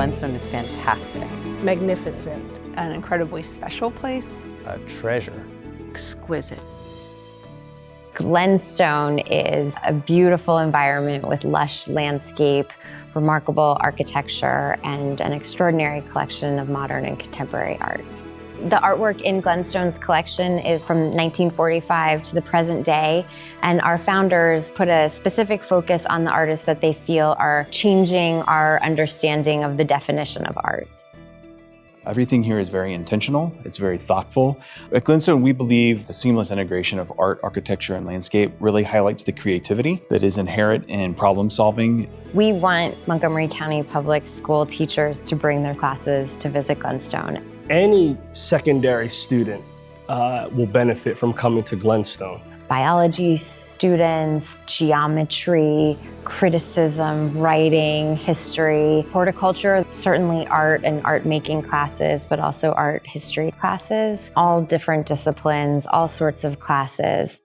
Glenstone is fantastic. Magnificent. An incredibly special place. A treasure. Exquisite. Glenstone is a beautiful environment with lush landscape, remarkable architecture, and an extraordinary collection of modern and contemporary art. The artwork in Glenstone's collection is from 1945 to the present day, and our founders put a specific focus on the artists that they feel are changing our understanding of the definition of art. Everything here is very intentional, it's very thoughtful. At Glenstone, we believe the seamless integration of art, architecture, and landscape really highlights the creativity that is inherent in problem solving. We want Montgomery County Public School teachers to bring their classes to visit Glenstone. Any secondary student will benefit from coming to Glenstone. Biology students, geometry, criticism, writing, history, horticulture, certainly art and art making classes, but also art history classes, all different disciplines, all sorts of classes.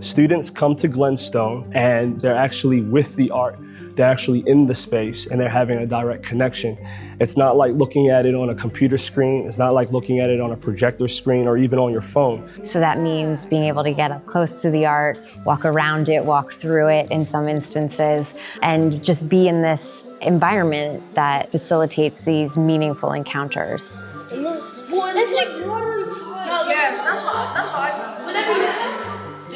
Students come to Glenstone and they're actually with the art. They're actually in the space and they're having a direct connection. It's not like looking at it on a computer screen. It's not like looking at it on a projector screen or even on your phone. So that means being able to get up close to the art, walk around it, walk through it in some instances, and just be in this environment that facilitates these meaningful encounters. It's like water inside. No, yeah, that's what whenever you say.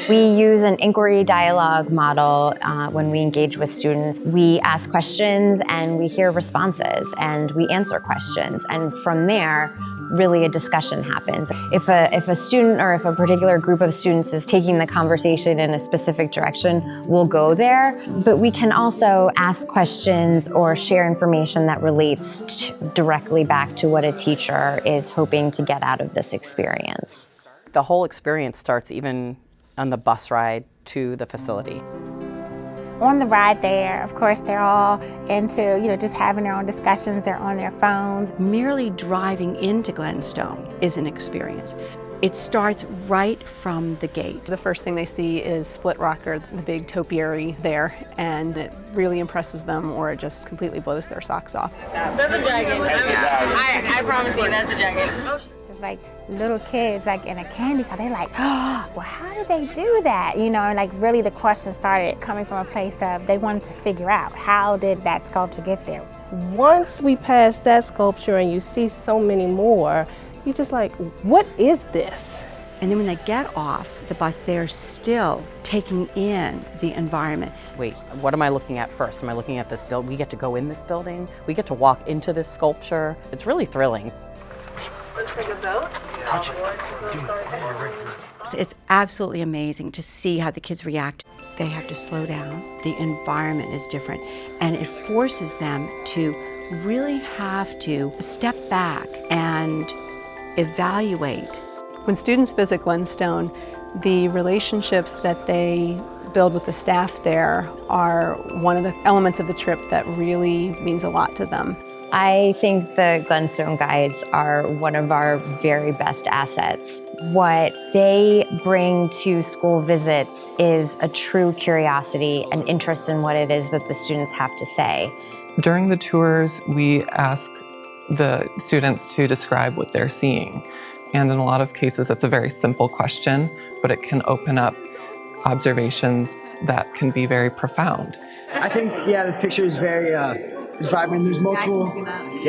We use an inquiry dialogue model when we engage with students. We ask questions and we hear responses and we answer questions. And from there, really a discussion happens. If a student or if a particular group of students is taking the conversation in a specific direction, we'll go there. But we can also ask questions or share information that relates directly back to what a teacher is hoping to get out of this experience. The whole experience starts even on the bus ride to the facility. On the ride there, of course, they're all into, just having their own discussions. They're on their phones. Merely driving into Glenstone is an experience. It starts right from the gate. The first thing they see is Split Rocker, the big topiary there, and it really impresses them or it just completely blows their socks off. That's a dragon. I promise you, that's a dragon. Just like little kids, like in a candy shop, they're like, oh, well, how do they do that? And like really the question started coming from a place of they wanted to figure out how did that sculpture get there? Once we pass that sculpture and you see so many more, you're just like, what is this? And then when they get off the bus, they're still taking in the environment. Wait, what am I looking at first? Am I looking at this building? We get to go in this building. We get to walk into this sculpture. It's really thrilling. Let's take a boat. Touch it. It's absolutely amazing to see how the kids react. They have to slow down. The environment is different, and it forces them to really have to step back and evaluate. When students visit Glenstone, the relationships that they build with the staff there are one of the elements of the trip that really means a lot to them. I think the Glenstone Guides are one of our very best assets. What they bring to school visits is a true curiosity and interest in what it is that the students have to say. During the tours, we ask the students to describe what they're seeing. And in a lot of cases, it's a very simple question, but it can open up observations that can be very profound. I think, the picture is very it's vibrant. There's multiple,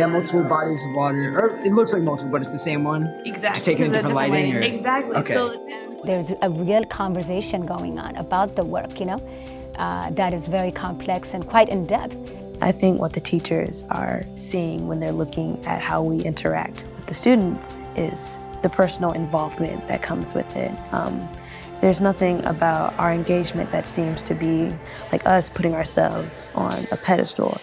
multiple bodies of water. Or it looks like multiple, but it's the same one. Exactly. Just taking a different lighting. Or? Exactly. Okay. So There's a real conversation going on about the work, that is very complex and quite in depth. I think what the teachers are seeing when they're looking at how we interact with the students is the personal involvement that comes with it. There's nothing about our engagement that seems to be like us putting ourselves on a pedestal.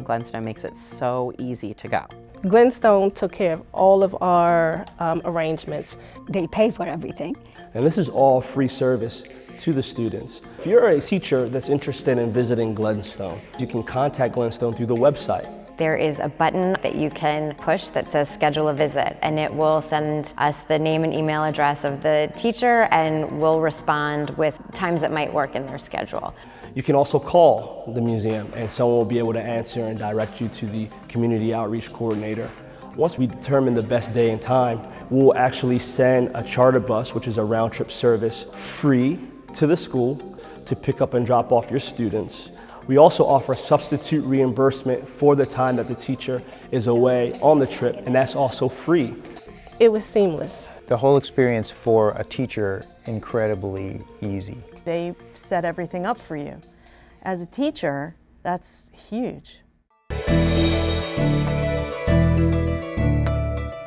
Glenstone makes it so easy to go. Glenstone took care of all of our arrangements. They pay for everything. And this is all free service to the students. If you're a teacher that's interested in visiting Glenstone, you can contact Glenstone through the website. there is a button that you can push that says schedule a visit, and it will send us the name and email address of the teacher, and we'll respond with times that might work in their schedule. You can also call the museum and someone will be able to answer and direct you to the community outreach coordinator. Once we determine the best day and time, we'll actually send a charter bus, which is a round trip service, free to the school to pick up and drop off your students. We also offer substitute reimbursement for the time that the teacher is away on the trip, and that's also free. It was seamless. The whole experience for a teacher, incredibly easy. They set everything up for you. As a teacher, that's huge.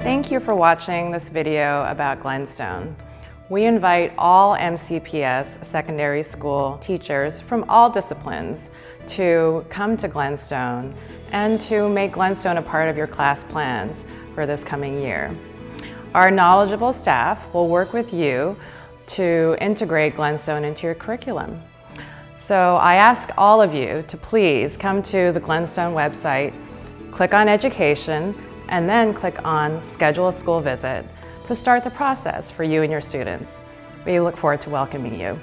Thank you for watching this video about Glenstone. We invite all MCPS secondary school teachers from all disciplines to come to Glenstone and to make Glenstone a part of your class plans for this coming year. Our knowledgeable staff will work with you to integrate Glenstone into your curriculum. So I ask all of you to please come to the Glenstone website, click on Education, and then click on Schedule a School Visit to start the process for you and your students. We look forward to welcoming you.